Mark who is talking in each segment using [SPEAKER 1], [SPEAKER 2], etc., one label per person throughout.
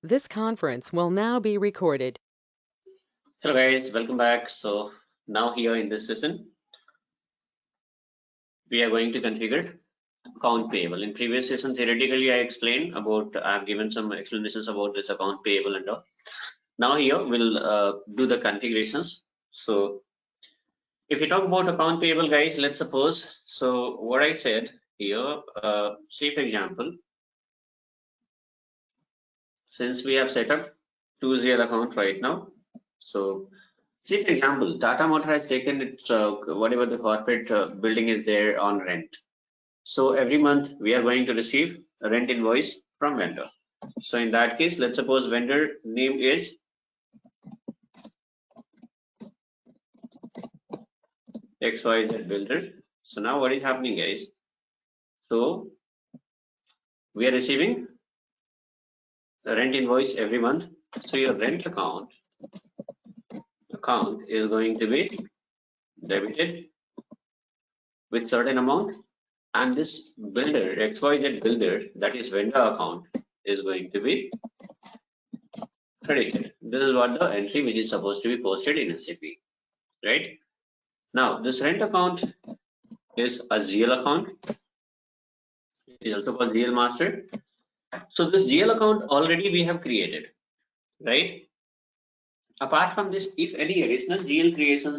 [SPEAKER 1] This conference will now be recorded.
[SPEAKER 2] Hello guys, welcome back. So now here in this session, we are going to configure account payable. In previous session, theoretically, I explained about, I've given some explanations about this account payable and all. Now here we'll do the configurations. So if we talk about account payable guys, let's suppose, so what I said here, say for example, since we have set up 2GL account right now, so see, for example, Tata Motor has taken its whatever the corporate building is there on rent. So every month we are going to receive a rent invoice from vendor. So in that case, let's suppose vendor name is XYZ Builder. So now what is happening, guys? So we are receiving a rent invoice every month. So your rent account is going to be debited with certain amount, and this builder XYZ Builder, that is vendor account, is going to be credited. This is what the entry which is supposed to be posted in SAP, right? Now this rent account is a GL account. It is also called GL master. So this GL account already we have created, right? Apart from this, if any additional GL creation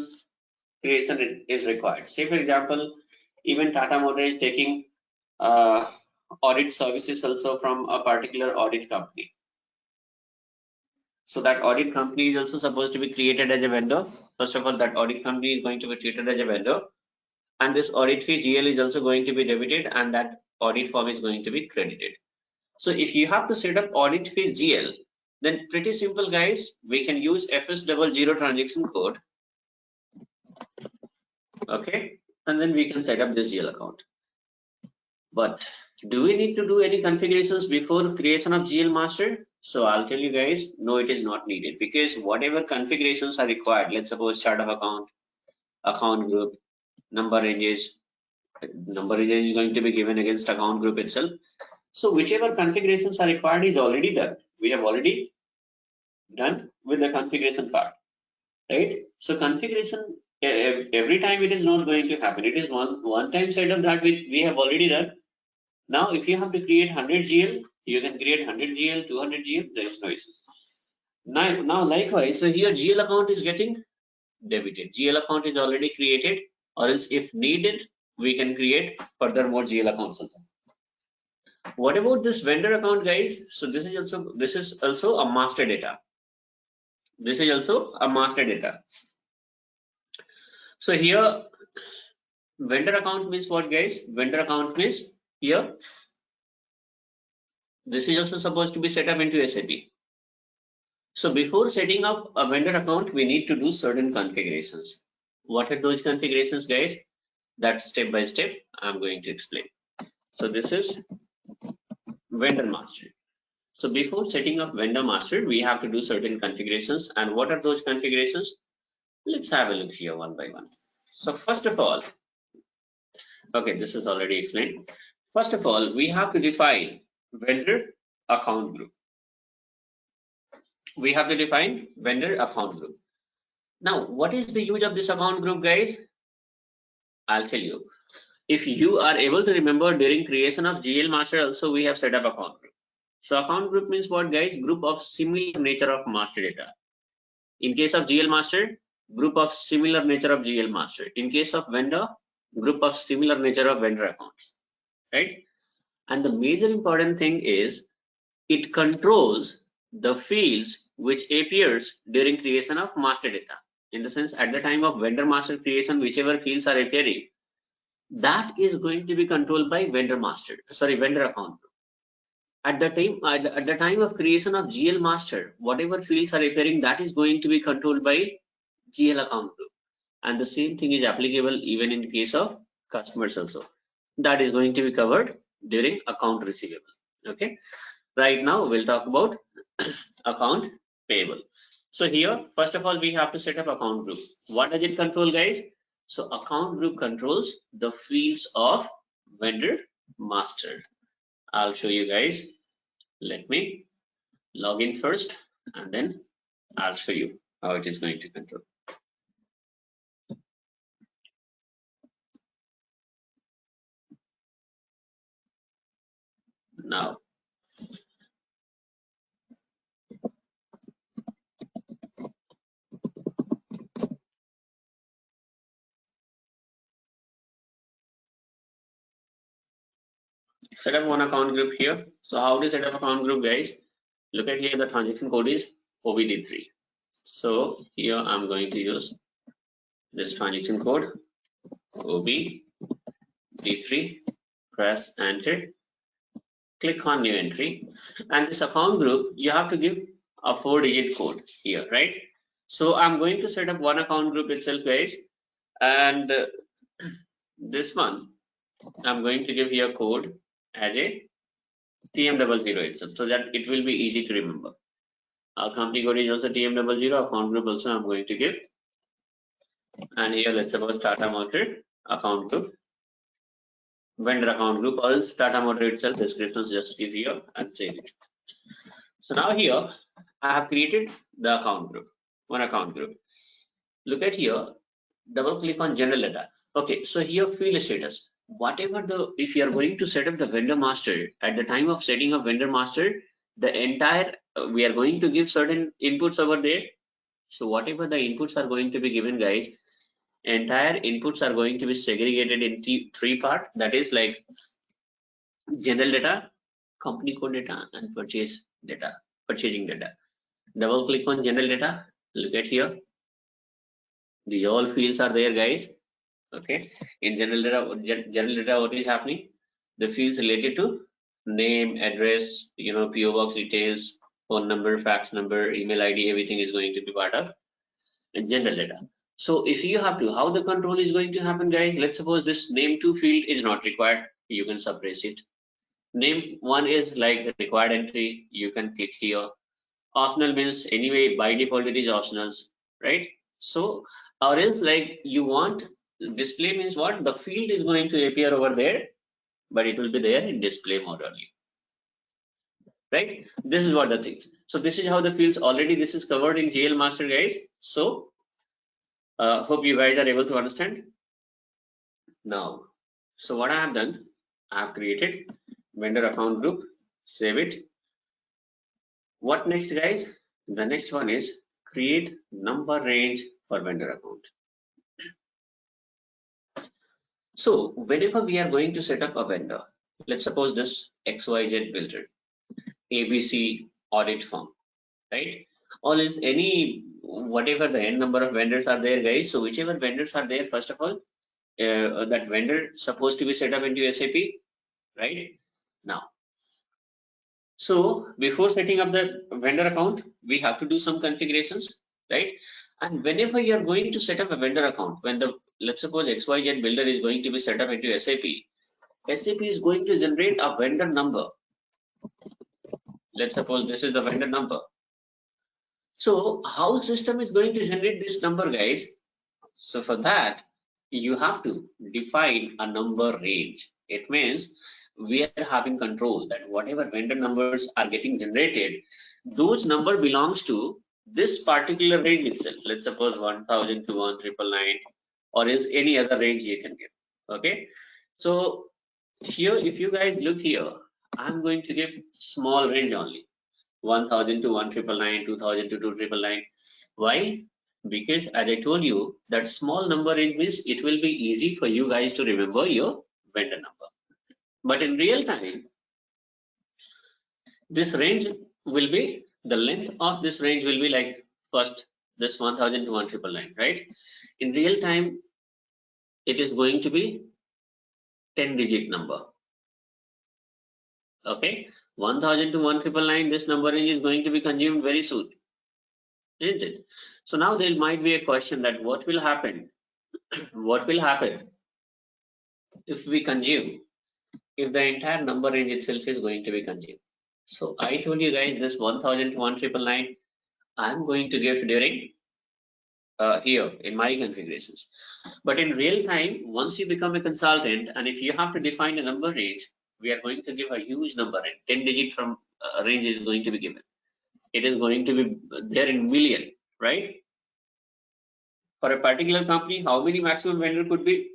[SPEAKER 2] is required, say for example, even Tata Motor is taking audit services also from a particular audit company. So that audit company is also supposed to be created as a vendor. First of all, that audit company is going to be treated as a vendor, and this audit fee GL is also going to be debited, and that audit form is going to be credited. So if you have to set up audit fee GL, then pretty simple guys, we can use FS00 transaction code, okay, and then we can set up this GL account. But do we need to do any configurations before creation of GL master? So I'll tell you guys, no, it is not needed, because whatever configurations are required, let's suppose chart of account group, number ranges is going to be given against account group itself. So whichever configurations are required is already done. We have already done with the configuration part, right? So configuration every time it is not going to happen. It is one time setup that we have already done. Now if you have to create 100 GL, you can create 100 GL, 200 GL. There is no issues. Now likewise, so here GL account is getting debited. GL account is already created, or else if needed, we can create further more GL accounts also. What about this vendor account, guys? So this is also a master data. This is also a master data. So here vendor account means what, guys? Vendor account means here this is also supposed to be set up into SAP. So before setting up a vendor account, we need to do certain configurations. What are those configurations, guys? That step by step I'm going to explain. So this is vendor master. So before setting up vendor master, we have to do certain configurations. And what are those configurations? Let's have a look here one by one. So first of all, okay, this is already explained. First of all, we have to define vendor account group. We have to define vendor account group. Now, what is the use of this account group, guys? I'll tell you. If you are able to remember, during creation of GL master also we have set up account group. So account group means what, guys? Group of similar nature of master data. In case of GL master, group of similar nature of GL master. In case of vendor, group of similar nature of vendor accounts, right? And the major important thing is it controls the fields which appears during creation of master data. In the sense, at the time of vendor master creation, whichever fields are appearing, that is going to be controlled by vendor account. At the time of creation of GL master, whatever fields are appearing, that is going to be controlled by GL account group. And the same thing is applicable even in case of customers also. That is going to be covered during account receivable. Okay. Right now we'll talk about account payable. So here, first of all, we have to set up account group. What does it control, guys? So account group controls the fields of vendor master. I'll show you guys. Let me log in first, and then I'll show you how it is going to control. Now, set up one account group here. So how to set up account group, guys? Look at here, the transaction code is OBD3. So here I'm going to use this transaction code OBD3, press enter, click on new entry, and this account group, you have to give a 4-digit code here, right? So I'm going to set up one account group itself, guys, and this one I'm going to give here code as a TM00 itself, so that it will be easy to remember. Our company code is also TM00, account group also I'm going to give, and here let's suppose Tata Motor account group, vendor account group, or else Tata Motor itself, descriptions just give here and save it. So now here I have created the account group, one account group. Look at here, double click on general data. Okay, so here field status, whatever if you are going to set up the vendor master, at the time of setting up vendor master, the entire we are going to give certain inputs over there. So whatever the inputs are going to be given, guys, entire inputs are going to be segregated into 3 parts, that is like general data, company code data, and purchasing data. Double click on general data, look at here, these all fields are there, guys. Okay, in general data, what is happening? The fields related to name, address, PO box details, phone number, fax number, email ID, everything is going to be part of general data. So if you have to, how the control is going to happen, guys? Let's suppose this name to field is not required, you can suppress it. Name 1 is like required entry, you can click here. Optional means anyway by default it is optionals, right? So or else like you want display means what? The field is going to appear over there, but it will be there in display mode only, right? This is what the things. So this is how the fields already, this is covered in GL master, guys. So hope you guys are able to understand now. So what I have done, I have created vendor account group, save it. What next, guys? The next one is create number range for vendor account. So whenever we are going to set up a vendor, let's suppose this XYZ builder, ABC audit firm, right? Or is any whatever the n number of vendors are there, guys. So whichever vendors are there, first of all, that vendor supposed to be set up into SAP, right? Now, so before setting up the vendor account, we have to do some configurations, right? And whenever you are going to set up a vendor account, when let's suppose XYZ builder is going to be set up into SAP, SAP is going to generate a vendor number. Let's suppose this is the vendor number. So how system is going to generate this number, guys? So for that, you have to define a number range. It means we are having control that whatever vendor numbers are getting generated, those number belongs to this particular range itself. Let's suppose 1000 to 1999, or is any other range you can give. Okay, so here if you guys look here, I'm going to give small range only, 1000 to 1999, 2000 to 2999. Why? Because as I told you, that small number range means it will be easy for you guys to remember your vendor number. But in real time, this range will be, the length of this range will be like first this 1000 to 1999, right? In real time, it is going to be 10-digit number. Okay, 1000 to 1999, this number range is going to be consumed very soon, isn't it? So now there might be a question that what will happen? What will happen if we consume, if the entire number range itself is going to be consumed? So I told you guys this 1000 to 1999, I'm going to give during here in my configurations. But in real time, once you become a consultant, and if you have to define a number range, we are going to give a huge number range, 10-digit from range is going to be given. it is going to be there in million, right? For a particular company, how many maximum vendor could be?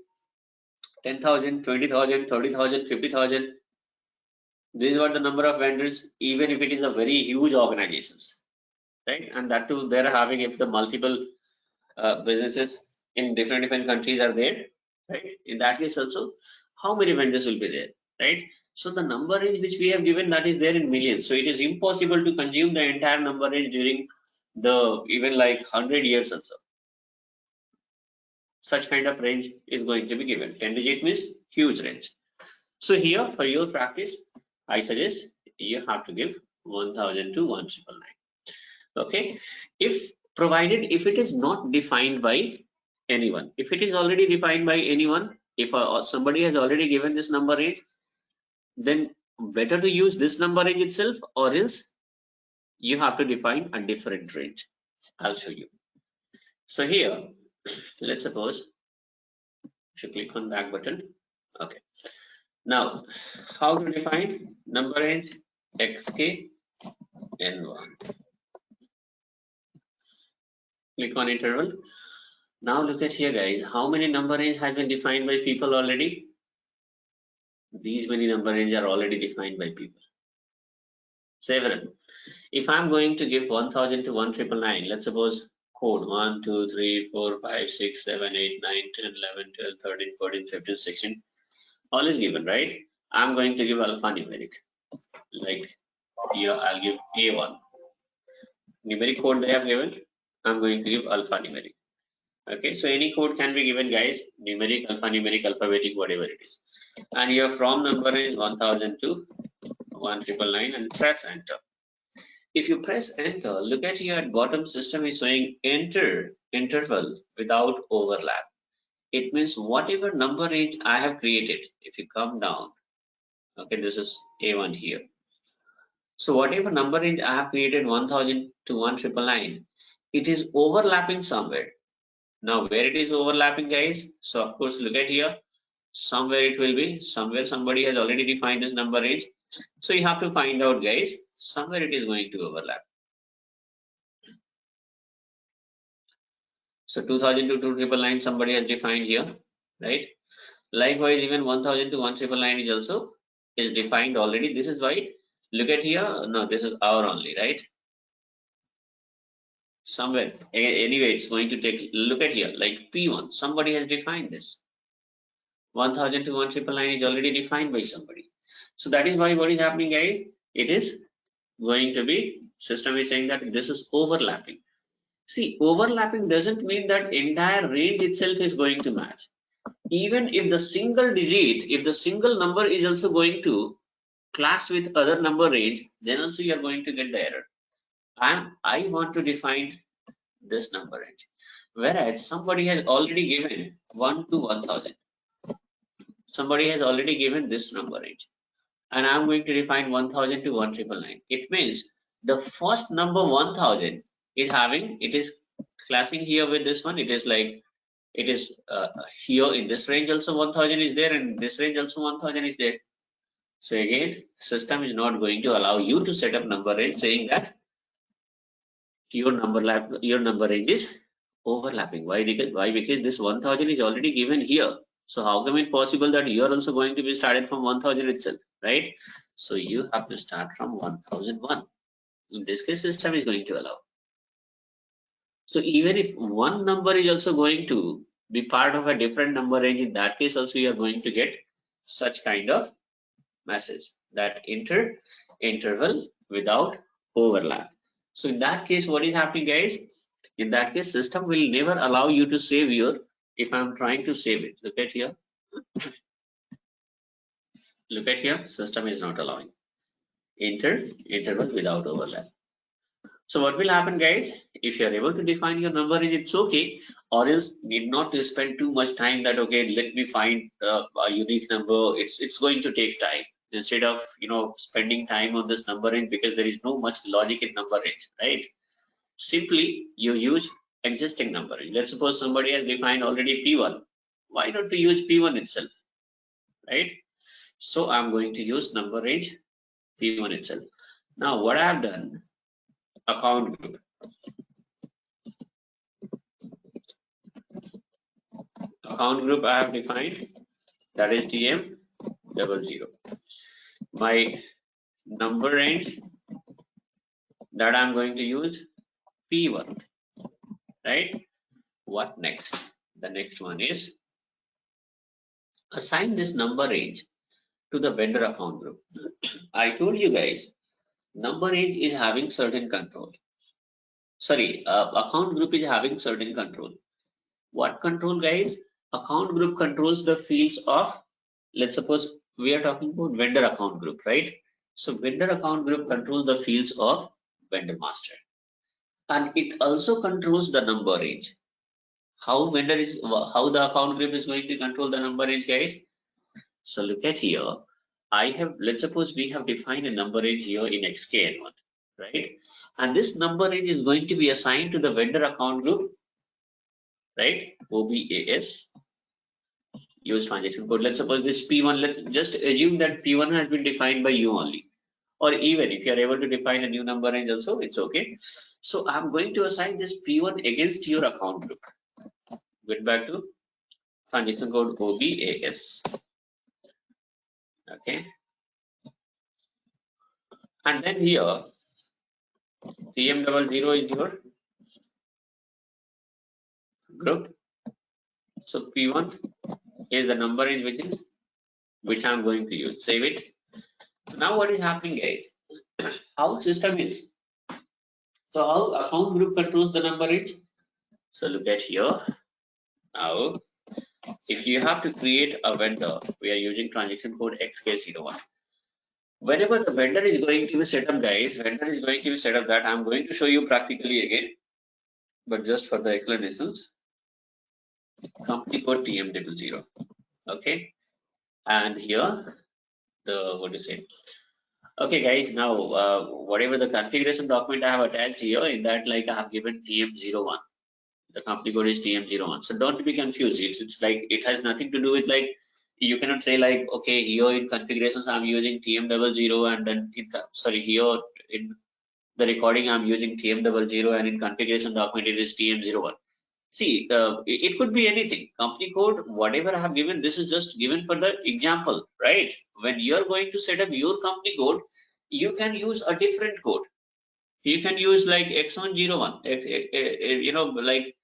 [SPEAKER 2] 10,000, 20,000, 30,000, 50,000. These were the number of vendors, even if it is a very huge organizations, right? And that too, they're having if the multiple businesses in different countries are there, right? In that case also, how many vendors will be there, right? So the number range which we have given, that is there in millions. So it is impossible to consume the entire number range during the even like 100 years also. Such kind of range is going to be given. 10 digit means huge range. So here for your practice, I suggest you have to give 1000 to 1999. Okay, if provided if it is not defined by anyone, if it is already defined by anyone, if somebody has already given this number range, then better to use this number range itself, or else you have to define a different range. I'll show you. So here, let's suppose you click on back button. Okay, now how to define number range? XK N1. Click on interval. Now look at here, guys. How many number range has been defined by people already? These many number range are already defined by people. Several. If I'm going to give 1000 to 1999, let's suppose code 1, 2, 3, 4, 5, 6, 7, 8, 9, 10, 11, 12, 13, 14, 15, 16. All is given, right? I'm going to give alphanumeric. Like here, I'll give A1. Numeric code they have given. I'm going to give alphanumeric. Okay, so any code can be given, guys. Numeric, alphanumeric, alphabetic, whatever it is. And your from number is 1000 to 1999 and press enter. If you press enter, look at here at bottom, system is showing enter interval without overlap. It means whatever number range I have created, if you come down, okay, this is A1 here. So whatever number range I have created 1000 to 1999, it is overlapping somewhere. Now where it is overlapping, guys? So of course, look at here. Somewhere it will be, somewhere somebody has already defined this number range. So you have to find out, guys, somewhere it is going to overlap. So 2000 to 2999 somebody has defined here, right? Likewise, even 1000 to 1999 is also is defined already. This is why, look at here. No, this is our only, right? Somewhere, anyway, it's going to take, look at here, like P1, somebody has defined this. 1000 to 1999 is already defined by somebody. So that is why what is happening, guys? It is going to be, system is saying that this is overlapping. See, overlapping doesn't mean that entire range itself is going to match. Even if the single digit, if the single number is also going to clash with other number range, then also you are going to get the error. I want to define this number range, whereas somebody has already given 1 to 1000. Somebody has already given this number range, and I'm going to define 1000 to 1999. It means the first number 1000 is having, it is clashing here with this one. It is like, it is here in this range also 1000 is there, and this range also 1000 is there. So again, system is not going to allow you to set up number range saying that your number range is overlapping. Why? Because this 1000 is already given here. So how come it possible that you are also going to be started from 1000 itself, right? So you have to start from 1001. In this case, system is going to allow. So even if one number is also going to be part of a different number range, in that case also you are going to get such kind of message, that interval without overlap. So in that case, what is happening, guys? In that case, system will never allow you to save your, if I'm trying to save it, look at here. Look at here, system is not allowing interval without overlap. So what will happen, guys? If you are able to define your number range, it's okay, or else need not to spend too much time that, okay, let me find a unique number. It's going to take time, instead of, you know, spending time on this number range, because there is no much logic in number range, right? Simply you use existing number range. Let's suppose somebody has defined already P1. Why not to use P1 itself, right? So I'm going to use number range P1 itself. Now what I have done, account group. Account group I have defined, that is TM00. My number range that I'm going to use, P1, right? What next? The next one is assign this number range to the vendor account group. I told you guys, number range is having certain control. Sorry, account group is having certain control. What control, guys? Account group controls the fields of, let's suppose we are talking about vendor account group, right? So vendor account group controls the fields of vendor master, and it also controls the number range. How the account group is going to control the number range, guys? So look at here. Let's suppose we have defined a number range here in XKN1, right? And this number range is going to be assigned to the vendor account group, right? OBAS, use transaction code. Let's suppose this P1, let's just assume that P1 has been defined by you only. Or even if you are able to define a new number range also, it's okay. So I'm going to assign this P1 against your account group. Get back to transaction code OBAS. Okay. And then here, TM00 is your group. So P1 is the number range which I'm going to use. Save it. Now what is happening, guys? How system is? So how account group controls the number range? So look at here. Now, if you have to create a vendor, we are using transaction code XK01. Whenever the vendor is going to be set up, guys, vendor is going to be set up, that I'm going to show you practically again, but just for the explanations. Company code TM00. Okay, and here the what do you say? Okay, guys. Now whatever the configuration document I have attached here, in that like I have given TM01. The company code is TM01. So don't be confused. It's like it has nothing to do with like you cannot say like okay here in configurations I'm using TM00 and then here in the recording I'm using TM00 and in configuration document it is TM01. See, it could be anything. Company code, whatever I have given, this is just given for the example, right? When you are going to set up your company code, you can use a different code. You can use like X101, like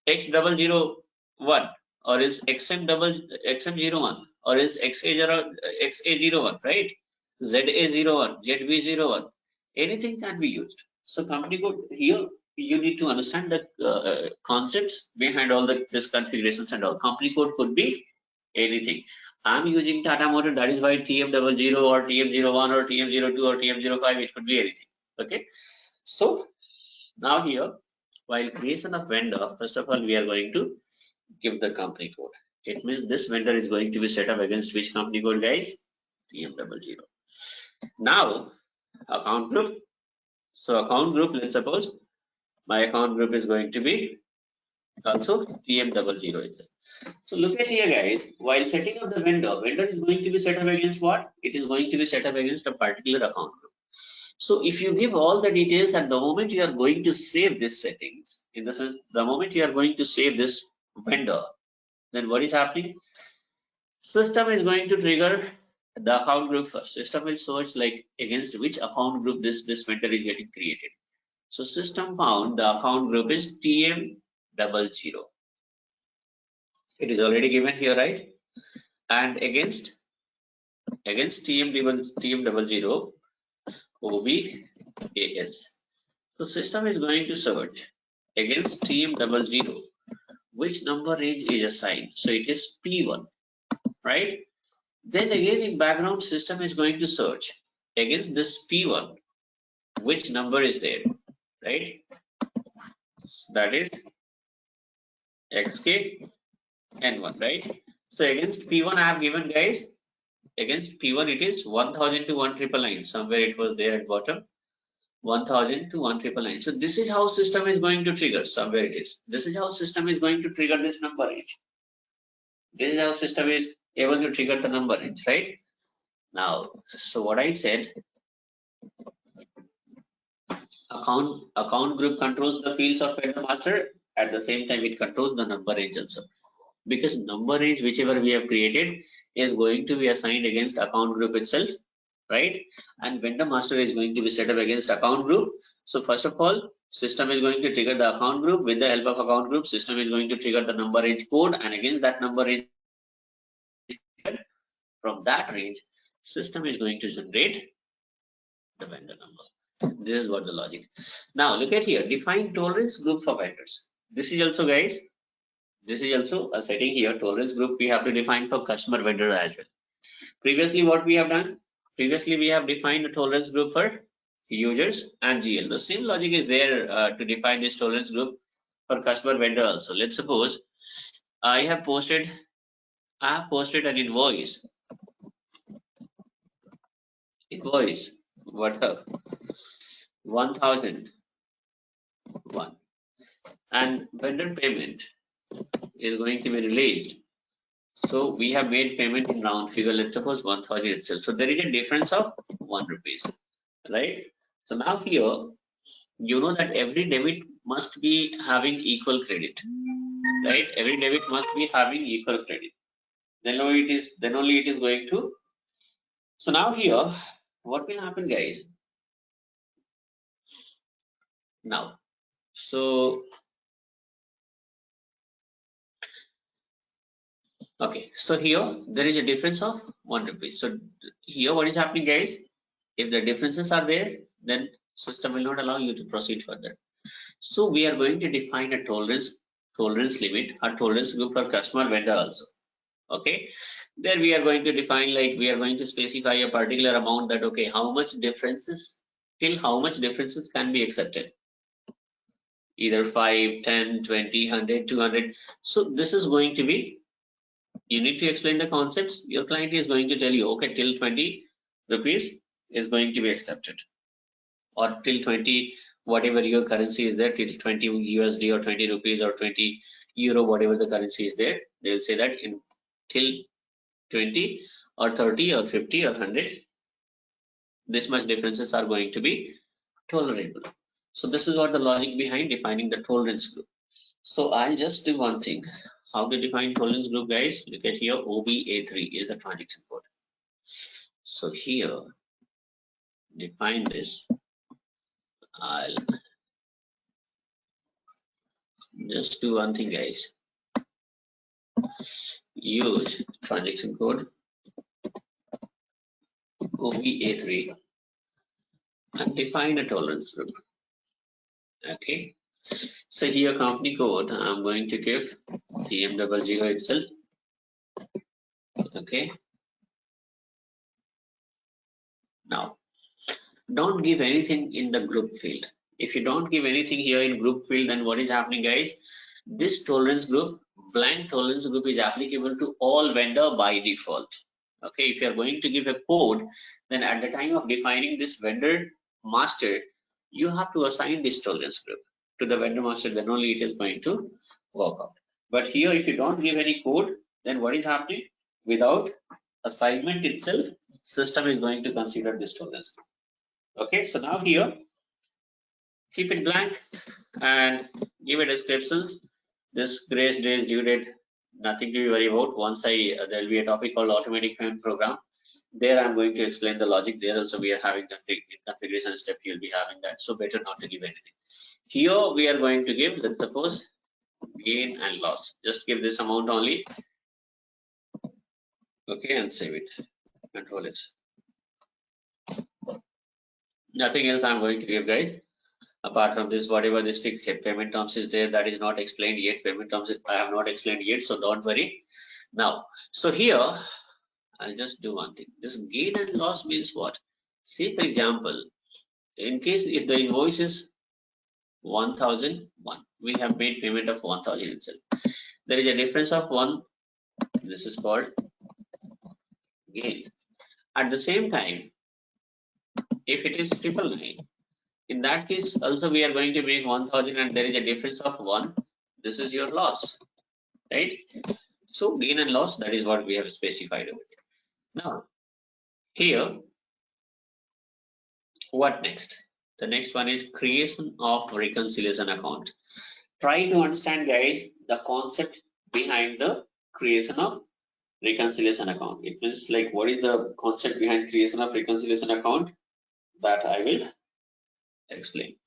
[SPEAKER 2] X001, or is XM01, or is XA01, right? ZA01, ZB01, anything can be used. So company code here, you need to understand the concepts behind all this configurations and all. Company code could be anything. I'm using Tata Motor, that is why TM00 or TM01 or TM02 or TM05, it could be anything. Okay. So now here, while creation of vendor, first of all, we are going to give the company code. It means this vendor is going to be set up against which company code, guys? TM00. Now, account group. So account group, let's suppose my account group is going to be also TM00. So look at here, guys. While setting up the vendor is going to be set up against what? It is going to be set up against a particular account group. So if you give all the details at the moment you are going to save this settings, in the sense the moment you are going to save this vendor, then what is happening? System is going to trigger the account group first. System will search like against which account group this vendor is getting created. So system found the account group is TM00. It is already given here, right? And against TM00 OBAS. So system is going to search against TM00 which number range is assigned. So it is P1, right? Then again in background system is going to search against this P1 which number is there, right? So that is XKN1, right? So against P1 I have given, guys, against P1 it is 1000 to 1999. Somewhere it was there at bottom. 1000 to 1999. So this is how system is going to trigger. Somewhere it is. This is how system is going to trigger this number range. This is how system is able to trigger the number range, right? Now, so what I said, account group controls the fields of vendor master. At the same time, it controls the number range also, because number range whichever we have created is going to be assigned against account group itself, right? And vendor master is going to be set up against account group. So first of all, system is going to trigger the account group. With the help of account group, system is going to trigger the number range code, and against that number range, from that range, system is going to generate the vendor number. This is what the logic. Now look at here, define tolerance group for vendors. This is also, guys, this is also a setting here. Tolerance group we have to define for customer vendor as well. Previously, what we have done? Previously, we have defined a tolerance group for users and GL. The same logic is there to define this tolerance group for customer vendor also. Let's suppose I have posted an invoice. What up? 1001, and vendor payment is going to be released. So we have made payment in round figure, let's suppose 1000 itself. So there is a difference of 1 rupees, right? So now here, you know that every debit must be having equal credit, right? Every debit must be having equal credit. Then only it is going to. So now here, what will happen, guys? Now, so okay, so here there is a difference of 1 rupee. So here what is happening, guys? If the differences are there, then system will not allow you to proceed further. So we are going to define a tolerance limit, a tolerance group for customer vendor also. Okay, there we are going to define, like we are going to specify a particular amount, that okay, how much differences, till how much differences can be accepted, either 5, 10, 20, 100, 200. So this is going to be, you need to explain the concepts. Your client is going to tell you, okay, till 20 rupees is going to be accepted, or till 20, whatever your currency is there, till 20 USD or 20 rupees or 20 euro, whatever the currency is there, they'll say that in till 20 or 30 or 50 or 100, this much differences are going to be tolerable. So this is what the logic behind defining the tolerance group. So I'll just do one thing. How to define tolerance group, guys? Look at here, OBA3 is the transaction code. So here, define this. I'll just do one thing, guys. Use transaction code OBA3 and define a tolerance group. Okay. So here, company code, I'm going to give TM00 itself. Okay. Now, don't give anything in the group field. If you don't give anything here in group field, then what is happening, guys? This tolerance group, blank tolerance group, is applicable to all vendor by default. Okay, if you are going to give a code, then at the time of defining this vendor master, you have to assign this tolerance group to the vendor master, then only it is going to work out. But here, if you don't give any code, then what is happening? Without assignment itself, system is going to consider this tolerance group. Okay, so now here, keep it blank and give a description. This grace days due date, nothing to be worried about. Once there will be a topic called automatic payment program. There I'm going to explain the logic. There also we are having the configuration step. You'll be having that. So better not to give anything. Here we are going to give, let's suppose, gain and loss. Just give this amount only. Okay, and save it. Control it. Nothing else I'm going to give, guys. Apart from this, whatever this fixed payment terms is there, that is not explained yet. Payment terms I have not explained yet, so don't worry. Now, so here I'll just do one thing. This gain and loss means what? Say, for example, in case if the invoice is 1001, we have made payment of 1000 itself. There is a difference of 1. This is called gain. At the same time, if it is 999, in that case, also we are going to make 1000 and there is a difference of 1. This is your loss, right? So gain and loss, that is what we have specified over there. Now, here, what next? The next one is creation of reconciliation account. Try to understand, guys, the concept behind the creation of reconciliation account. It means like, what is the concept behind creation of reconciliation account? That I will explain.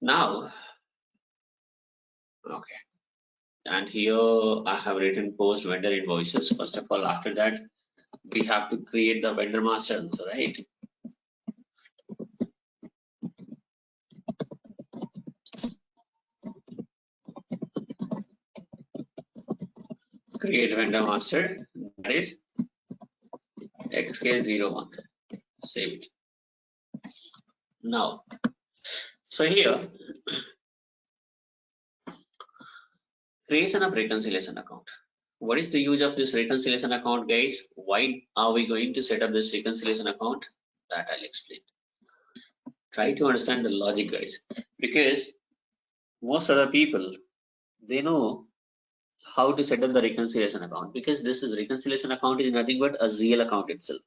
[SPEAKER 2] Now, okay. And here I have written post vendor invoices. First of all, after that, we have to create the vendor master also, right? Create vendor master, that is XK01. Save it. Now, so here, creation of reconciliation account. What is the use of this reconciliation account, guys? Why are we going to set up this reconciliation account? That I'll explain. Try to understand the logic, guys, because most other people, they know how to set up the reconciliation account, because this is reconciliation account is nothing but a GL account itself.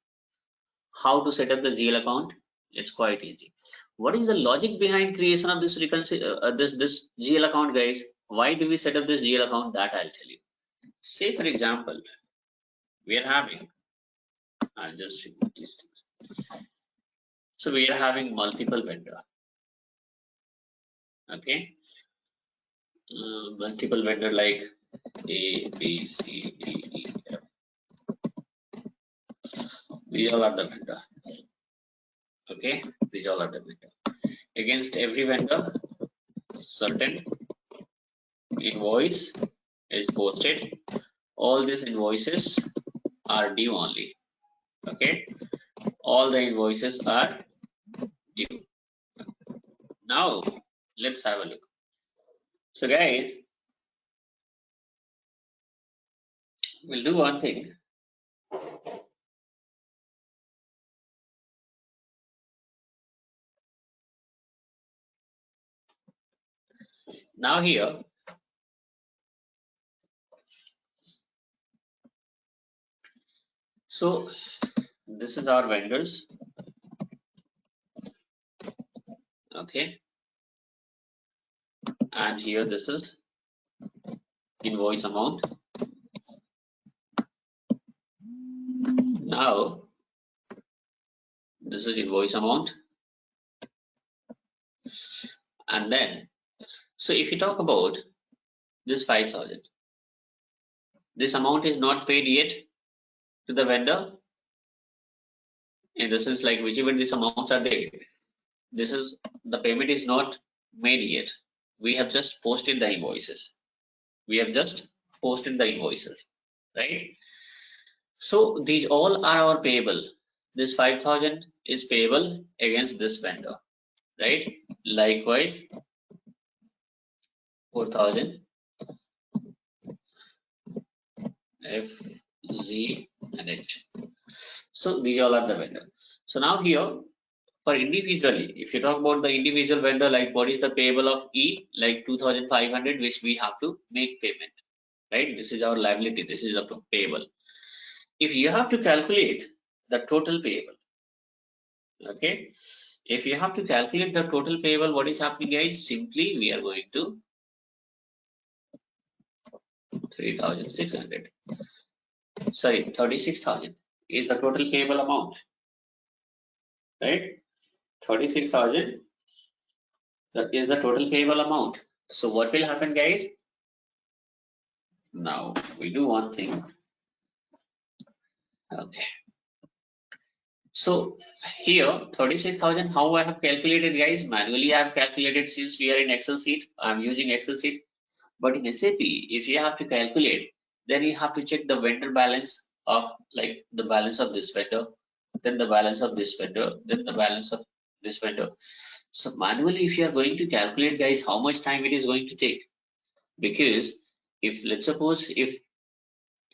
[SPEAKER 2] How to set up the GL account? It's quite easy. What is the logic behind creation of this this GL account, guys? Why do we set up this GL account? That I'll tell you. Say for example, we are having, I'll just remove these things. So we are having multiple vendor. Okay, multiple vendor like A, B, C, D, E, F. These all are the vendor. Okay, these all are the vendor. Against every vendor, certain invoice is posted. All these invoices are due only. Okay, all the invoices are due. Now let's have a look. So guys, we'll do one thing. Now here, so this is our vendors. Okay, and here this is invoice amount. Now this is invoice amount, and then, so if you talk about this 5,000, this amount is not paid yet to the vendor. In the sense, like whichever these amounts are there, this is the payment is not made yet. We have just posted the invoices. We have just posted the invoices, right? So these all are our payable. This 5,000 is payable against this vendor, right? Likewise, 4,000 F, Z, and H. So these all are the vendor. So now here, for individually, if you talk about the individual vendor, like what is the payable of E, like 2,500, which we have to make payment, right? This is our liability. This is the payable. If you have to calculate the total payable, okay, if you have to calculate the total payable, what is happening, guys? Simply we are going to 3,600. Sorry, 36,000 is the total payable amount, right? 36,000 that is the total payable amount. So what will happen, guys? Now we do one thing. Okay. So here 36,000, how I have calculated, guys? Manually I have calculated, since we are in Excel sheet. I'm using Excel sheet. But in SAP, if you have to calculate, then you have to check the vendor balance of, like the balance of this vendor, then the balance of this vendor, then the balance of this vendor. So manually, if you are going to calculate, guys, how much time it is going to take? Because if, let's suppose, if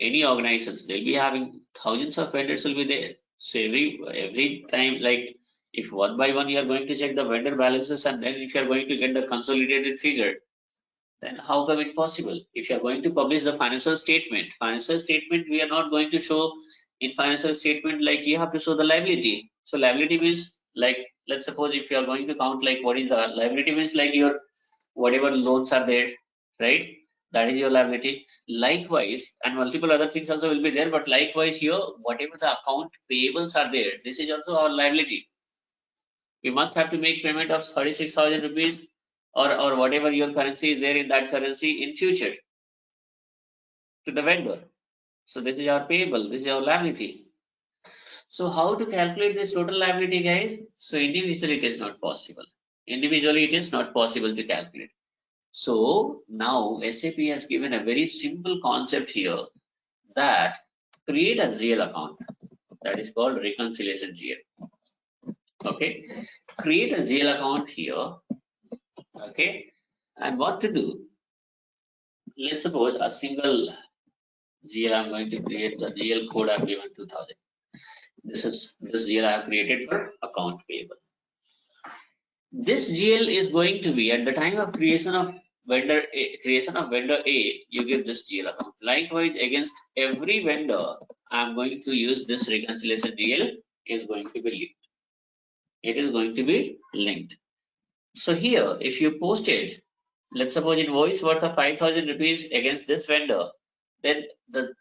[SPEAKER 2] any organizations, they'll be having thousands of vendors will be there. So every time, like if one by one you are going to check the vendor balances, and then if you are going to get the consolidated figure, then how come it possible? If you are going to publish the financial statement, we are not going to show in financial statement, like you have to show the liability. So liability means like let's suppose if you are going to count like what is the liability means like your whatever loans are there, right? That is your liability. Likewise, and multiple other things also will be there, but likewise here, whatever the account payables are there, this is also our liability. We must have to make payment of 36,000 rupees or whatever your currency is there in that currency in future to the vendor. So this is our payable, this is our liability. So how to calculate this total liability, guys? So individually it is not possible. Individually it is not possible to calculate. So now SAP has given a very simple concept here that create a GL account, that is called reconciliation GL. Okay, create a GL account here. Okay, and what to do? Let's suppose a single GL I'm going to create. The GL code I've given 2000. This GL I have created for account payable. This GL is going to be at the time of creation of vendor A, you give this GL account. Likewise, against every vendor, I'm going to use this reconciliation GL is going to be linked. It is going to be linked. So here, if you posted, let's suppose invoice worth of 5,000 rupees against this vendor, then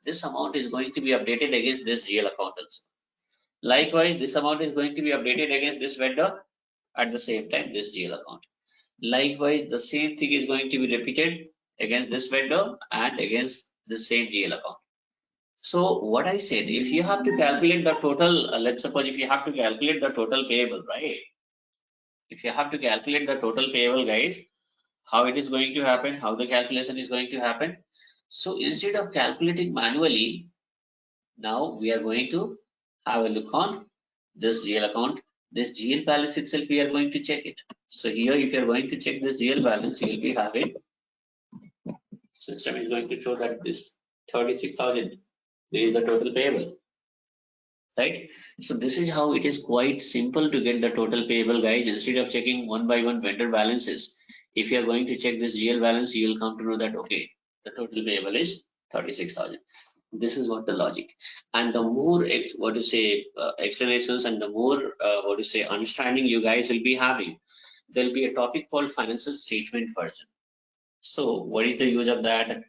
[SPEAKER 2] this amount is going to be updated against this GL account also. Likewise, this amount is going to be updated against this vendor at the same time this GL account. Likewise, the same thing is going to be repeated against this vendor and against the same GL account. So what I said, if you have to calculate the total, let's suppose if you have to calculate the total payable, right? If you have to calculate the total payable, guys, how it is going to happen, how the calculation is going to happen. So instead of calculating manually, now we are going to have a look on this GL account. This GL balance itself, we are going to check it. So here, if you are going to check this GL balance, you will be having, system is going to show that this 36,000 is the total payable, right? So this is how it is quite simple to get the total payable, guys. Instead of checking one by one vendor balances, if you are going to check this GL balance, you will come to know that, okay, the total payable is 36,000. This is what the logic, and the more explanations and the more understanding you guys will be having, there'll be a topic called financial statement version. So what is the use of that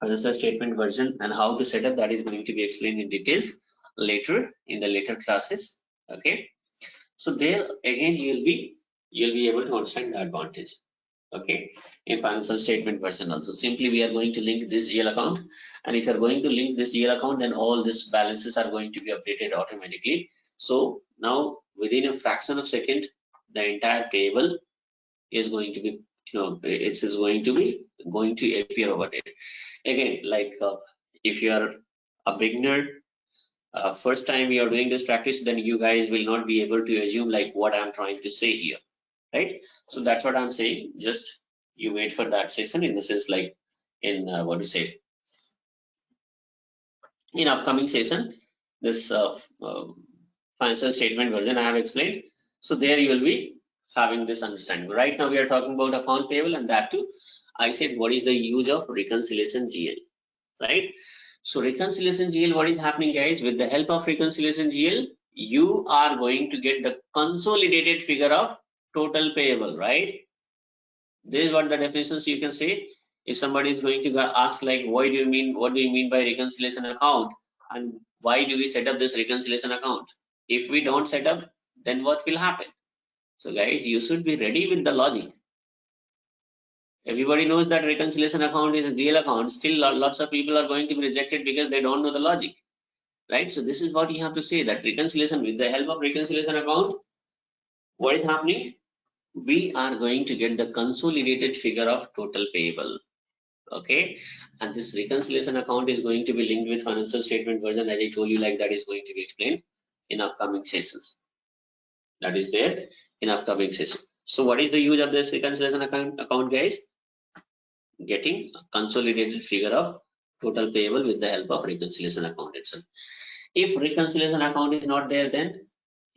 [SPEAKER 2] financial statement version and how to set up, that is going to be explained in details later in the later classes. Okay, so there again you'll be able to understand the advantage. Okay, in financial statement version also, simply we are going to link this GL account, and if you are going to link this GL account, then all these balances are going to be updated automatically. So now within a fraction of second, the entire table is going to be, it is going to appear over there. Again, like if you are a beginner, first time you are doing this practice, then you guys will not be able to assume like what I'm trying to say here. Right, so that's what I'm saying. Just you wait for that session, in the sense like in in upcoming session, this financial statement version I have explained. So there you will be having this understanding. Right now we are talking about account payable, and that too I said what is the use of reconciliation GL, right? So reconciliation GL, what is happening, guys? With the help of reconciliation GL, you are going to get the consolidated figure of total payable, right? This is what the definitions you can say. If somebody is going to ask like, what do you mean by reconciliation account, and why do we set up this reconciliation account? If we don't set up, then what will happen? So guys, you should be ready with the logic. Everybody knows that reconciliation account is a GL account. Still lots of people are going to be rejected because they don't know the logic, right? So this is what you have to say, that reconciliation, with the help of reconciliation account, what is happening? We are going to get the consolidated figure of total payable. Okay, and this reconciliation account is going to be linked with financial statement version, as I told you, like that is going to be explained in upcoming sessions. That is there in upcoming session. So what is the use of this reconciliation account, guys? Getting a consolidated figure of total payable with the help of reconciliation account itself. If reconciliation account is not there, then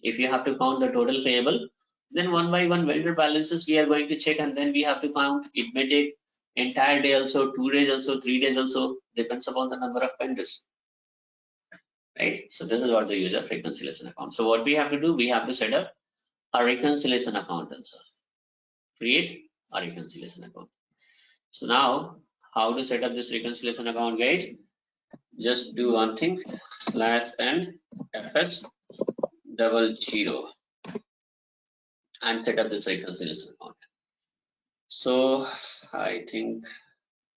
[SPEAKER 2] if you have to count the total payable, then one by one vendor balances we are going to check, and then we have to count. It may take entire day also, 2 days also, 3 days also, depends upon the number of vendors, right? So this is what the use of reconciliation account. So what we have to do, we have to set up a reconciliation account also. Create a reconciliation account. So now, how to set up this reconciliation account, guys? Just do one thing, /n fs00 and set up this reconciliation account. So I think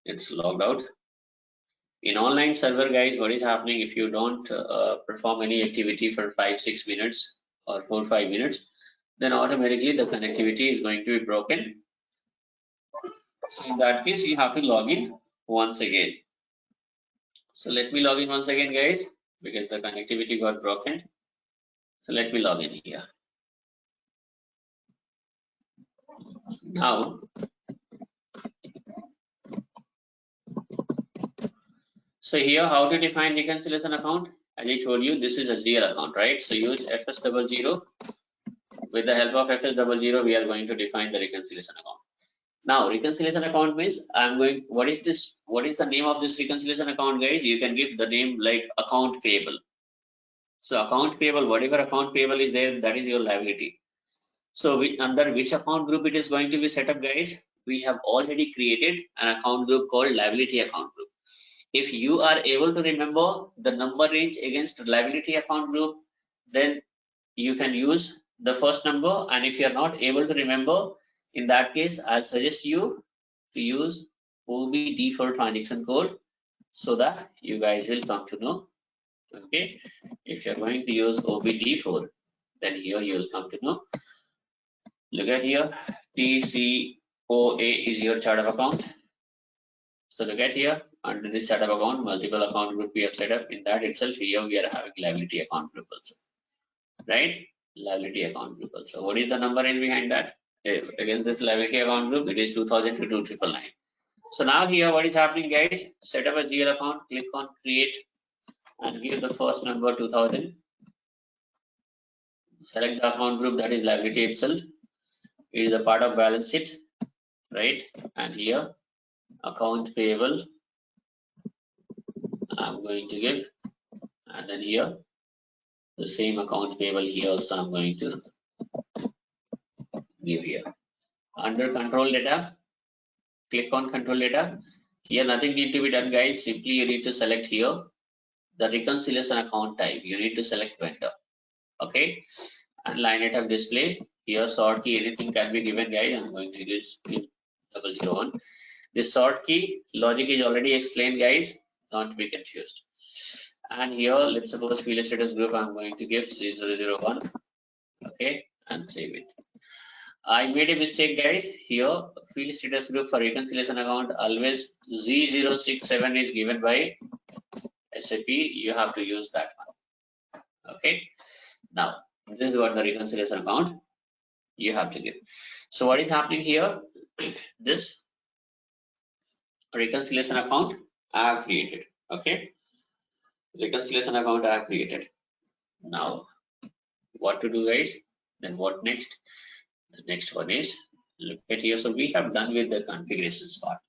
[SPEAKER 2] it's logged out. In online server, guys, what is happening if you don't perform any activity for 5-6 minutes or 4-5 minutes, then automatically the connectivity is going to be broken. So in that case, you have to log in once again. So let me log in once again, guys, because the connectivity got broken. So let me log in here. Now, so here, how to define reconciliation account? As I told you, this is a GL account, right? So use fs00. With the help of fs00, we are going to define the reconciliation account. Now, reconciliation account means what is this? What is the name of this reconciliation account, guys? You can give the name like account payable. So account payable, whatever account payable is there, that is your liability. So under which account group it is going to be set up, guys? We have already created an account group called liability account group. If you are able to remember the number range against liability account group, then you can use the first number. And if you are not able to remember, in that case, I'll suggest you to use OBD for transaction code so that you guys will come to know. Okay, if you're going to use OBD4, then here you will come to know. Look at here, TCOA is your chart of account. So look at here, under this chart of account, multiple account group we have set up. In that itself, here we are having liability account group also, right? Liability account group also. What is the number in behind that? Against this liability account group, it is 2000 to 2999. So now here, what is happening, guys? Set up a GL account, click on create, and give the first number 2000. Select the account group that is liability itself. It is a part of balance sheet, right? And here, account payable, I'm going to give, and then here, the same account payable here also I'm going to give here. Under control data, click on control data. Here nothing need to be done, guys. Simply you need to select here the reconciliation account type. You need to select vendor. Okay, and line item display. Here sort key, anything can be given, guys. I'm going to use 001. This sort key logic is already explained, guys. Don't be confused. And here, let's suppose field status group, I'm going to give 001. Okay, and save it. I made a mistake, guys. Here, field status group for reconciliation account, always Z067 is given by SAP. You have to use that one. Okay. Now, this is what the reconciliation account you have to give. So what is happening here? This reconciliation account I have created. Okay. Reconciliation account I have created. Now, what to do, guys? Then what next? The next one is, look at here. So we have done with the configurations part.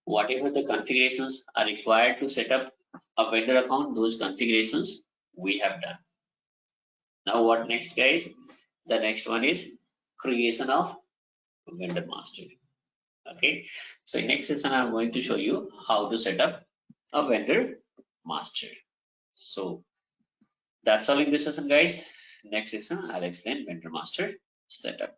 [SPEAKER 2] Whatever the configurations are required to set up a vendor account, those configurations we have done. Now what next, guys? The next one is creation of vendor master. Okay, so in next session I'm going to show you how to set up a vendor master. So that's all in this session, guys. Next session I'll explain vendor master setup.